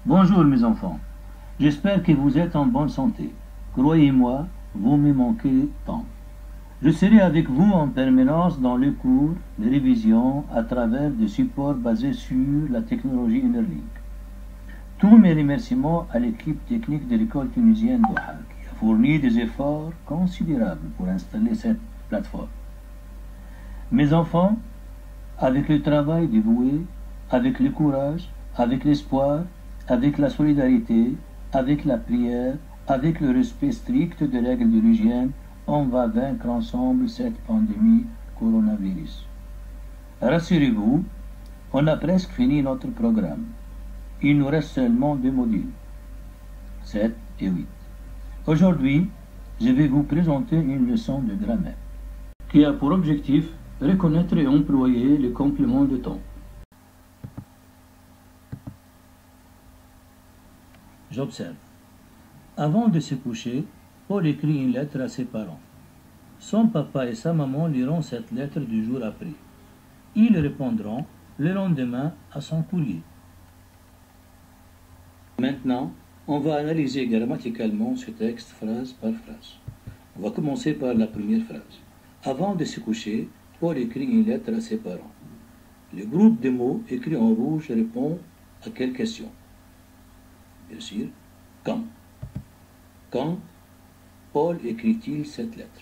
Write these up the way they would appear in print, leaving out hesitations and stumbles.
Bonjour mes enfants, j'espère que vous êtes en bonne santé. Croyez-moi, vous me manquez tant. Je serai avec vous en permanence dans les cours, les révisions, à travers des supports basés sur la technologie Interlink. Tous mes remerciements à l'équipe technique de l'école tunisienne d'Ohal, qui a fourni des efforts considérables pour installer cette plateforme. Mes enfants, avec le travail dévoué, avec le courage, avec l'espoir, avec la solidarité, avec la prière, avec le respect strict des règles de l'hygiène, on va vaincre ensemble cette pandémie coronavirus. Rassurez-vous, on a presque fini notre programme. Il nous reste seulement 2 modules, 7 et 8. Aujourd'hui, je vais vous présenter une leçon de grammaire qui a pour objectif reconnaître et employer les compléments de temps. J'observe. Avant de se coucher, Paul écrit une lettre à ses parents. Son papa et sa maman liront cette lettre du jour après. Ils répondront le lendemain à son courrier. Maintenant, on va analyser grammaticalement ce texte phrase par phrase. On va commencer par la première phrase. Avant de se coucher, Paul écrit une lettre à ses parents. Le groupe de mots écrit en rouge répond à quelle question? Bien sûr, quand. Quand Paul écrit-il cette lettre?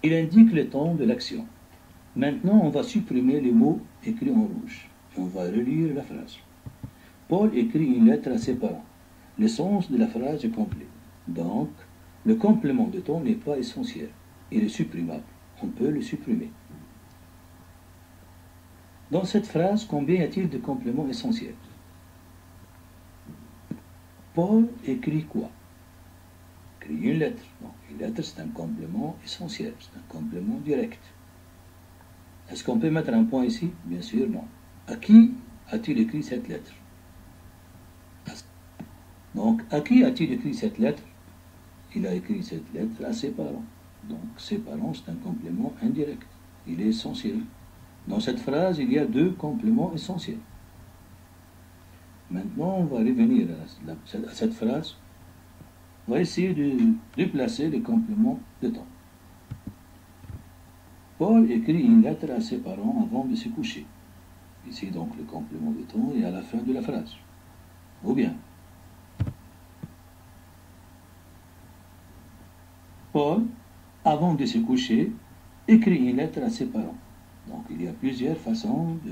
Il indique le temps de l'action. Maintenant, on va supprimer les mots écrits en rouge. On va relire la phrase. Paul écrit une lettre à ses parents. Le sens de la phrase est complet. Donc, le complément de temps n'est pas essentiel. Il est supprimable. On peut le supprimer. Dans cette phrase, combien y a-t-il de compléments essentiels? Paul écrit quoi? Écrit une lettre. Donc, une lettre, c'est un complément essentiel. C'est un complément direct. Est-ce qu'on peut mettre un point ici? Bien sûr, non. À qui a-t-il écrit cette lettre? Donc, à qui a-t-il écrit cette lettre? Il a écrit cette lettre à ses parents. Donc, ses parents, c'est un complément indirect. Il est essentiel. Dans cette phrase, il y a 2 compléments essentiels. Maintenant, on va revenir à cette phrase. On va essayer de déplacer les compléments de temps. Paul écrit une lettre à ses parents avant de se coucher. Ici, donc, le complément de temps est à la fin de la phrase. Ou bien, Paul, avant de se coucher, écrit une lettre à ses parents. Donc, il y a plusieurs façons de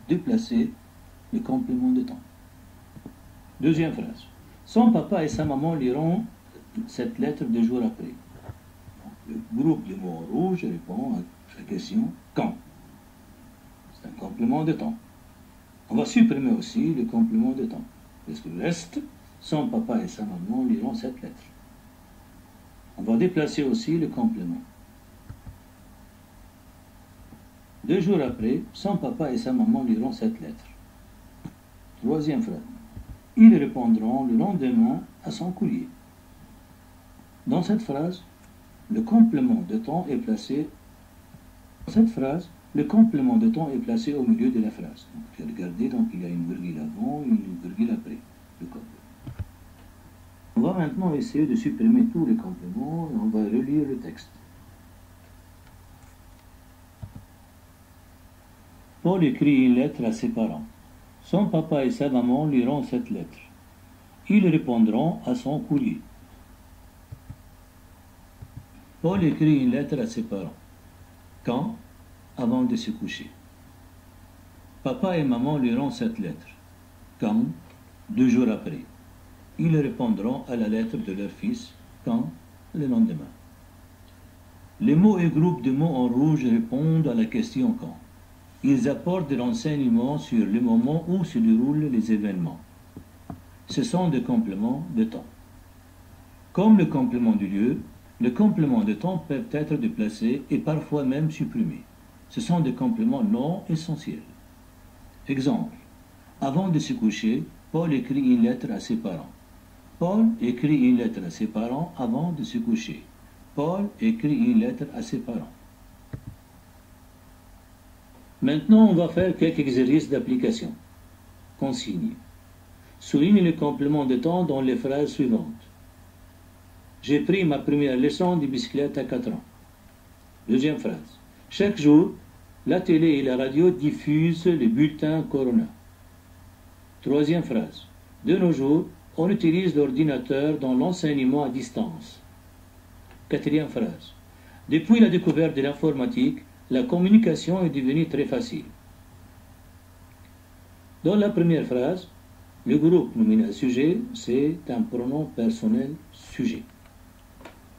déplacer le complément de temps. Deuxième phrase. Son papa et sa maman liront cette lettre 2 jours après. Donc, le groupe de mots rouges répond à la question « quand ». C'est un complément de temps. On va supprimer aussi le complément de temps. Parce que le reste, son papa et sa maman liront cette lettre. On va déplacer aussi le complément. 2 jours après, son papa et sa maman liront cette lettre. Troisième phrase. Ils répondront le lendemain à son courrier. Dans cette phrase, le complément de temps est placé. Dans cette phrase, le complément de temps est placé au milieu de la phrase. Donc, regardez, donc il y a une virgule avant et une virgule après le complément. On va maintenant essayer de supprimer tous les compléments et on va relire le texte. Paul écrit une lettre à ses parents. Son papa et sa maman liront cette lettre. Ils répondront à son courrier. Paul écrit une lettre à ses parents. Quand? Avant de se coucher. Papa et maman liront cette lettre. Quand? 2 jours après. Ils répondront à la lettre de leur fils. Quand? Le lendemain. Les mots et groupes de mots en rouge répondent à la question quand. Ils apportent de l'enseignement sur le moment où se déroulent les événements. Ce sont des compléments de temps. Comme le complément du lieu, les compléments de temps peuvent être déplacés et parfois même supprimés. Ce sont des compléments non essentiels. Exemple. Avant de se coucher, Paul écrit une lettre à ses parents. Paul écrit une lettre à ses parents avant de se coucher. Paul écrit une lettre à ses parents. Maintenant, on va faire quelques exercices d'application. Consigne. Souligne le complément de temps dans les phrases suivantes. J'ai pris ma première leçon de bicyclette à 4 ans. Deuxième phrase. Chaque jour, la télé et la radio diffusent le bulletin Corona. Troisième phrase. De nos jours, on utilise l'ordinateur dans l'enseignement à distance. Quatrième phrase. Depuis la découverte de l'informatique, la communication est devenue très facile. Dans la première phrase, le groupe nominal sujet, c'est un pronom personnel sujet.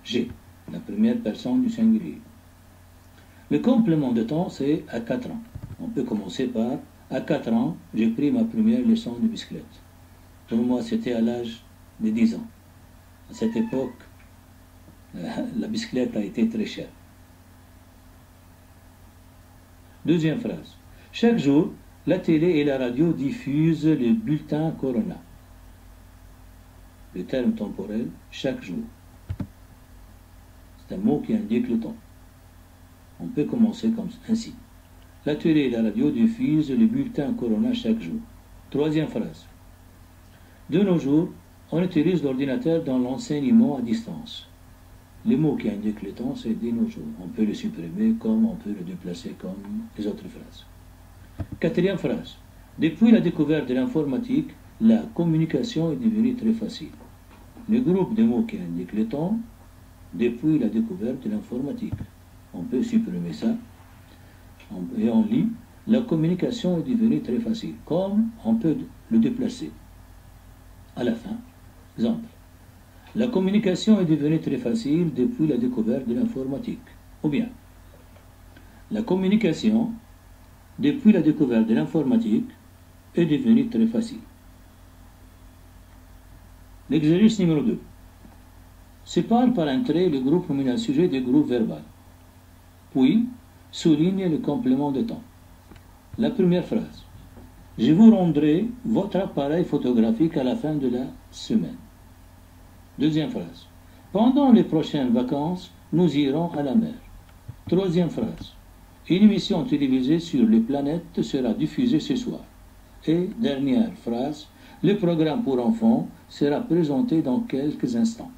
J'ai, la première personne du singulier. Le complément de temps, c'est à 4 ans. On peut commencer par à 4 ans, j'ai pris ma première leçon de bicyclette. Pour moi, c'était à l'âge de 10 ans. À cette époque, la bicyclette a été très chère. Deuxième phrase. Chaque jour, la télé et la radio diffusent le bulletin Corona. Le terme temporel, chaque jour. C'est un mot qui indique le temps. On peut commencer comme ainsi. La télé et la radio diffusent le bulletin Corona chaque jour. Troisième phrase. De nos jours, on utilise l'ordinateur dans l'enseignement à distance. Le mot qui indique le temps, c'est de nos jours. On peut le supprimer comme on peut le déplacer comme les autres phrases. Quatrième phrase. Depuis la découverte de l'informatique, la communication est devenue très facile. Le groupe de mots qui indique le temps, depuis la découverte de l'informatique. On peut supprimer ça. Et on lit, la communication est devenue très facile. Comme on peut le déplacer. À la fin, exemple. La communication est devenue très facile depuis la découverte de l'informatique. Ou bien, la communication, depuis la découverte de l'informatique, est devenue très facile. L'exercice numéro 2. Sépare par un trait le groupe nominal sujet du groupe verbal. Puis, souligne le complément de temps. La première phrase. Je vous rendrai votre appareil photographique à la fin de la semaine. Deuxième phrase. Pendant les prochaines vacances, nous irons à la mer. Troisième phrase. Une émission télévisée sur les planètes sera diffusée ce soir. Et dernière phrase. Le programme pour enfants sera présenté dans quelques instants.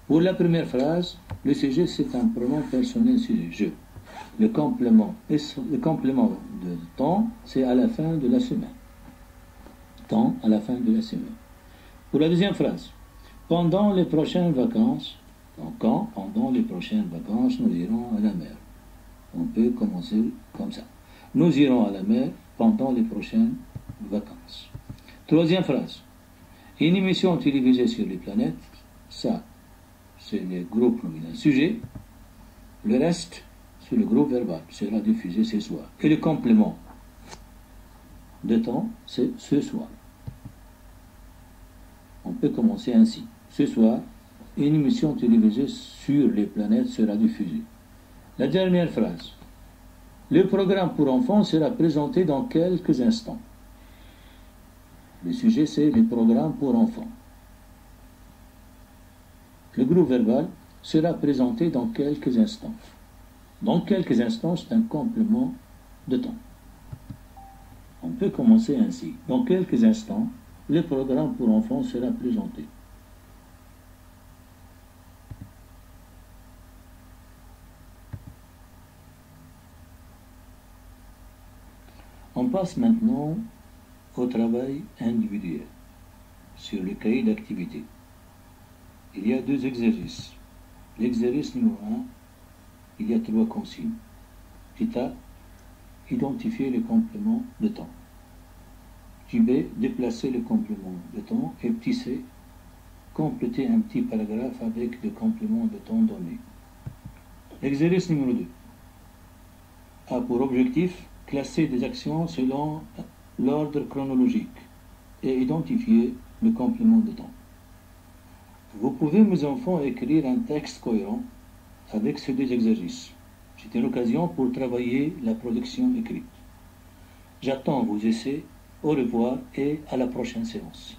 Pour la première phrase, le sujet c'est un pronom personnel sujet, je. Le complément de temps, c'est à la fin de la semaine. Temps à la fin de la semaine. Pour la deuxième phrase, pendant les prochaines vacances, donc quand, pendant les prochaines vacances, nous irons à la mer. On peut commencer comme ça. Nous irons à la mer pendant les prochaines vacances. Troisième phrase, une émission télévisée sur les planètes, ça, c'est le groupe nominal sujet. Le reste, c'est le groupe verbal, sera diffusé ce soir. Et le complément de temps, c'est ce soir. On peut commencer ainsi. Ce soir, une émission télévisée sur les planètes sera diffusée. La dernière phrase. Le programme pour enfants sera présenté dans quelques instants. Le sujet, c'est le programme pour enfants. Le groupe verbal sera présenté dans quelques instants. Dans quelques instants, c'est un complément de temps. On peut commencer ainsi. Dans quelques instants, le programme pour enfants sera présenté. On passe maintenant au travail individuel sur le cahier d'activité. Il y a 2 exercices. L'exercice numéro 1, il y a 3 consignes. Petit A, identifier le complément de temps. Petit B, déplacer le complément de temps. Et petit C, compléter un petit paragraphe avec le complément de temps donné. Exercice numéro 2 a pour objectif classer des actions selon l'ordre chronologique et identifier le complément de temps. Vous pouvez, mes enfants, écrire un texte cohérent avec ces 2 exercices. C'est une occasion pour travailler la production écrite. J'attends vos essais. Au revoir et à la prochaine séance.